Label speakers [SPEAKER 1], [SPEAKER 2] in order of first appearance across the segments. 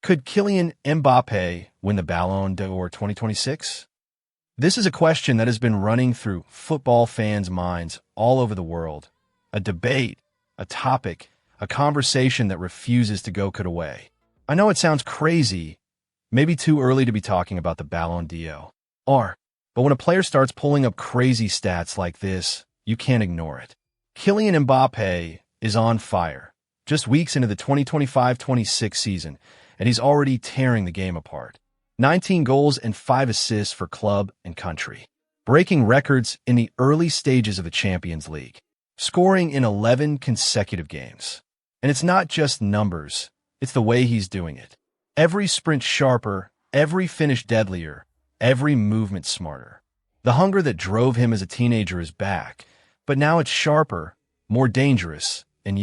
[SPEAKER 1] Could Kylian Mbappé win the Ballon d'Or 2026? This is a question that has been running through football fans' minds all over the world. A debate, a topic, a conversation that refuses to go away. I know it sounds crazy, maybe too early to be talking about the Ballon d'Or, but when a player starts pulling up crazy stats like this, you can't ignore it. Kylian Mbappé is on fire, just weeks into the 2025-26 season, and he's already tearing the game apart. 19 goals and 5 assists for club and country, breaking records in the early stages of the Champions League, scoring in 11 consecutive games. And it's not just numbers, it's the way he's doing it. Every sprint sharper, every finish deadlier, every movement smarter. The hunger that drove him as a teenager is back, but now it's sharper, more dangerous, and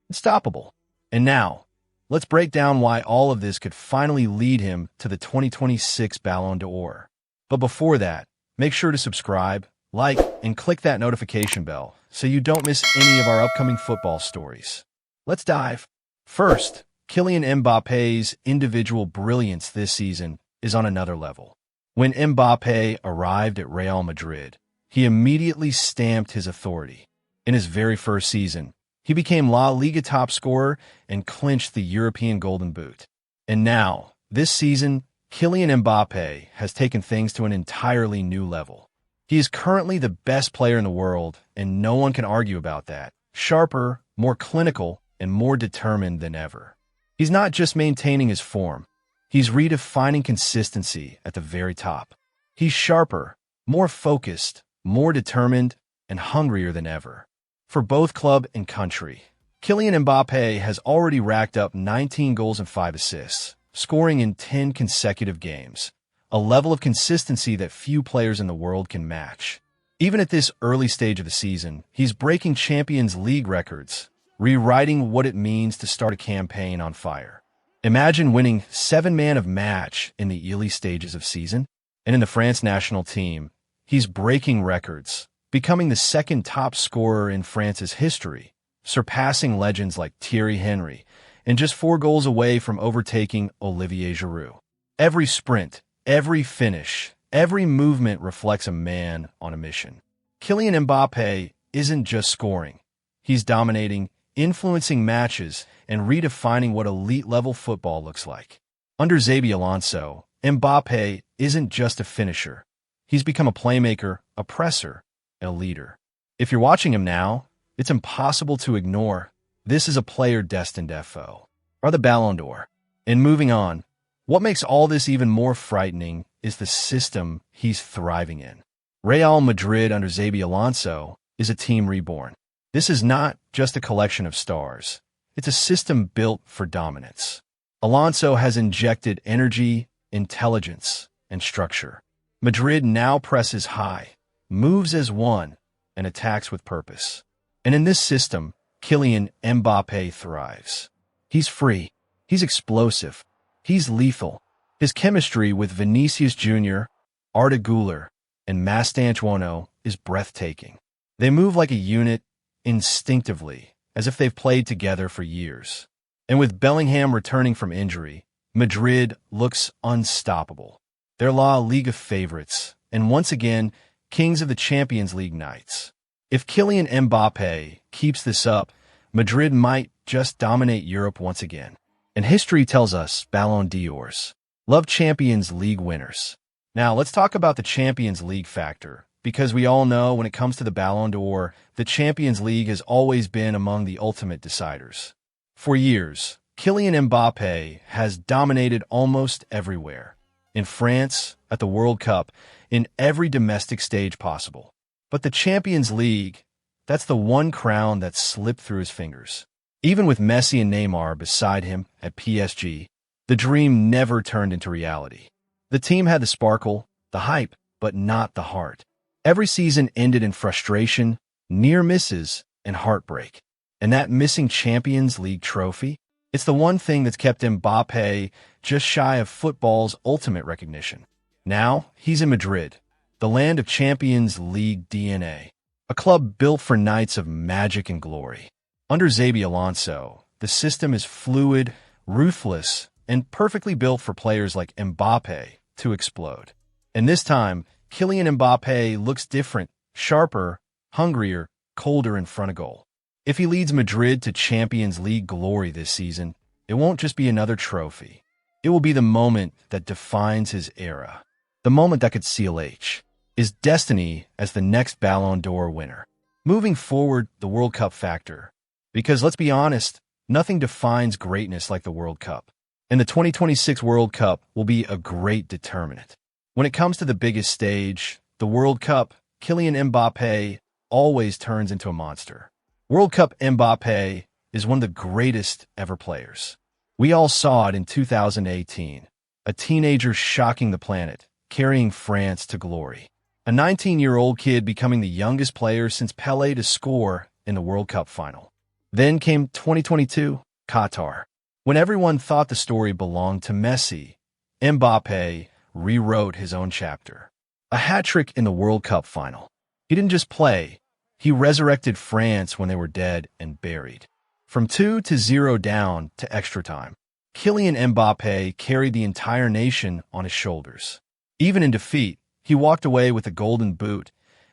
[SPEAKER 1] unstoppable. And now, let's break down why all of this could finally lead him to the 2026 Ballon d'Or. But before that, make sure to subscribe, like, and click that notification bell so you don't miss any of our upcoming football stories. Let's dive. First, Kylian Mbappé's individual brilliance this season is on another level. When Mbappé arrived at Real Madrid, he immediately stamped his authority. In his very first season, he became La Liga top scorer and clinched the European Golden Boot. And now, this season, Kylian Mbappé has taken things to an entirely new level. He is currently the best player in the world, and no one can argue about that. Sharper, more clinical, and more determined than ever. He's not just maintaining his form, he's redefining consistency at the very top. He's sharper, more focused, more determined, and hungrier than ever. For both club and country, Kylian Mbappé has already racked up 19 goals and 5 assists, scoring in 10 consecutive games, a level of consistency that few players in the world can match. Even at this early stage of the season, he's breaking Champions League records, rewriting what it means to start a campaign on fire. Imagine winning 7-man of match in the early stages of season, and in the France national team, he's breaking records, becoming the second top scorer in France's history, surpassing legends like Thierry Henry, and just 4 goals away from overtaking Olivier Giroud. Every sprint, every finish, every movement reflects a man on a mission. Kylian Mbappé isn't just scoring. He's dominating, influencing matches, and redefining what elite-level football looks like. Under Xabi Alonso, Mbappé isn't just a finisher. He's become a playmaker, a presser, and a leader. If you're watching him now, it's impossible to ignore. This is a player destined FO, or the Ballon d'Or. And moving on, what makes all this even more frightening is the system he's thriving in. Real Madrid under Xabi Alonso is a team reborn. This is not just a collection of stars. It's a system built for dominance. Alonso has injected energy, intelligence, and structure. Madrid now presses high, moves as one, and attacks with purpose. And in this system, Kylian Mbappé thrives. He's free. He's explosive. He's lethal. His chemistry with Vinícius Júnior, Arda Güler, and Mastantuono is breathtaking. They move like a unit, instinctively, as if they've played together for years. And with Bellingham returning from injury, Madrid looks unstoppable. They're La Liga favorites, and once again, kings of the Champions League nights. If Kylian Mbappé keeps this up, Madrid might just dominate Europe once again. And history tells us Ballon d'Ors love Champions League winners. Now, let's talk about the Champions League factor, because we all know when it comes to the Ballon d'Or, the Champions League has always been among the ultimate deciders. For years, Kylian Mbappé has dominated almost everywhere. In France, at the World Cup, in every domestic stage possible. But the Champions League, that's the one crown that slipped through his fingers. Even with Messi and Neymar beside him at PSG, the dream never turned into reality. The team had the sparkle, the hype, but not the heart. Every season ended in frustration, near misses, and heartbreak. And that missing Champions League trophy? It's the one thing that's kept Mbappé just shy of football's ultimate recognition. Now, he's in Madrid, the land of Champions League DNA, a club built for nights of magic and glory. Under Xabi Alonso, the system is fluid, ruthless, and perfectly built for players like Mbappé to explode. And this time, Kylian Mbappé looks different, sharper, hungrier, colder in front of goal. If he leads Madrid to Champions League glory this season, it won't just be another trophy. It will be the moment that defines his era. The moment that could seal his destiny as the next Ballon d'Or winner. Moving forward, the World Cup factor. Because let's be honest, nothing defines greatness like the World Cup. And the 2026 World Cup will be a great determinant. When it comes to the biggest stage, the World Cup, Kylian Mbappé always turns into a monster. World Cup Mbappé is one of the greatest ever players. We all saw it in 2018, a teenager shocking the planet, carrying France to glory. A 19-year-old kid becoming the youngest player since Pelé to score in the World Cup final. Then came 2022, Qatar. When everyone thought the story belonged to Messi, Mbappé rewrote his own chapter. A hat-trick in the World Cup final. He didn't just play, he resurrected France when they were dead and buried. From 2-0 down to extra time, Kylian Mbappé carried the entire nation on his shoulders. Even in defeat, he walked away with a golden boot,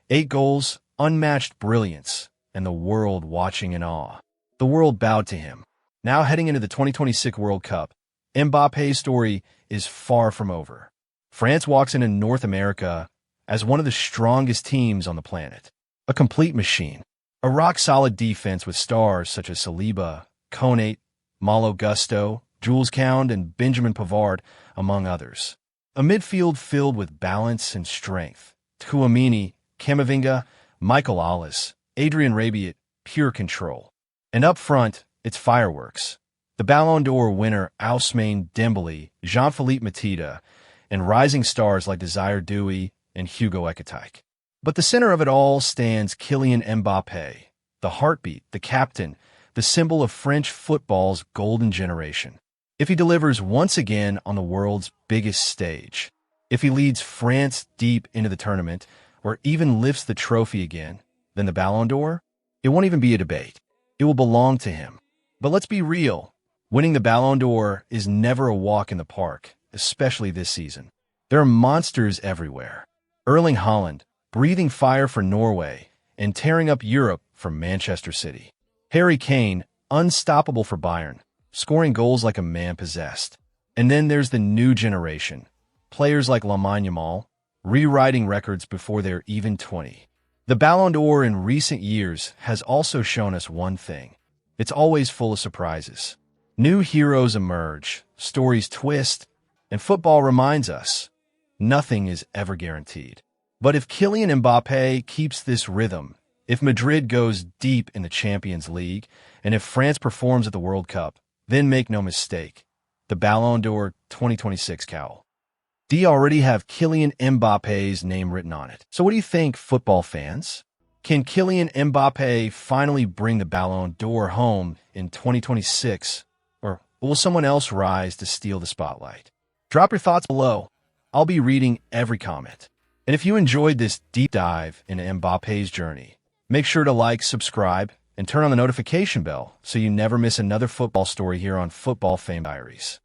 [SPEAKER 1] 8 goals, unmatched brilliance, and the world watching in awe. The world bowed to him. Now heading into the 2026 World Cup, Mbappé's story is far from over. France walks into North America as one of the strongest teams on the planet. A complete machine. A rock-solid defense with stars such as Saliba, Konate, Malo Gusto, Jules Kounde, and Benjamin Pavard, among others. A midfield filled with balance and strength. Tchouaméni, Camavinga, Michael Olise, Adrien Rabiot, pure control. And up front, it's fireworks. The Ballon d'Or winner Ousmane Dembélé, Jean-Philippe Mateta, and rising stars like Desire Doué and Hugo Ekitike. But the center of it all stands Kylian Mbappé, the heartbeat, the captain, the symbol of French football's golden generation. If he delivers once again on the world's biggest stage, if he leads France deep into the tournament, or even lifts the trophy again, then the Ballon d'Or, it won't even be a debate. It will belong to him. But let's be real. Winning the Ballon d'Or is never a walk in the park, especially this season. There are monsters everywhere. Erling Haaland, breathing fire for Norway and tearing up Europe for Manchester City. Harry Kane, unstoppable for Bayern, scoring goals like a man possessed. And then there's the new generation. Players like Lamine Yamal, rewriting records before they're even 20. The Ballon d'Or in recent years has also shown us one thing. It's always full of surprises. New heroes emerge, stories twist, and football reminds us, nothing is ever guaranteed. But if Kylian Mbappé keeps this rhythm, if Madrid goes deep in the Champions League, and if France performs at the World Cup, then make no mistake, the Ballon d'Or 2026 cowl. Do you already have Kylian Mbappé's name written on it? So what do you think, football fans? Can Kylian Mbappé finally bring the Ballon d'Or home in 2026, or will someone else rise to steal the spotlight? Drop your thoughts below. I'll be reading every comment. And if you enjoyed this deep dive into Mbappé's journey, make sure to like, subscribe, and turn on the notification bell so you never miss another football story here on Football Fame Diaries.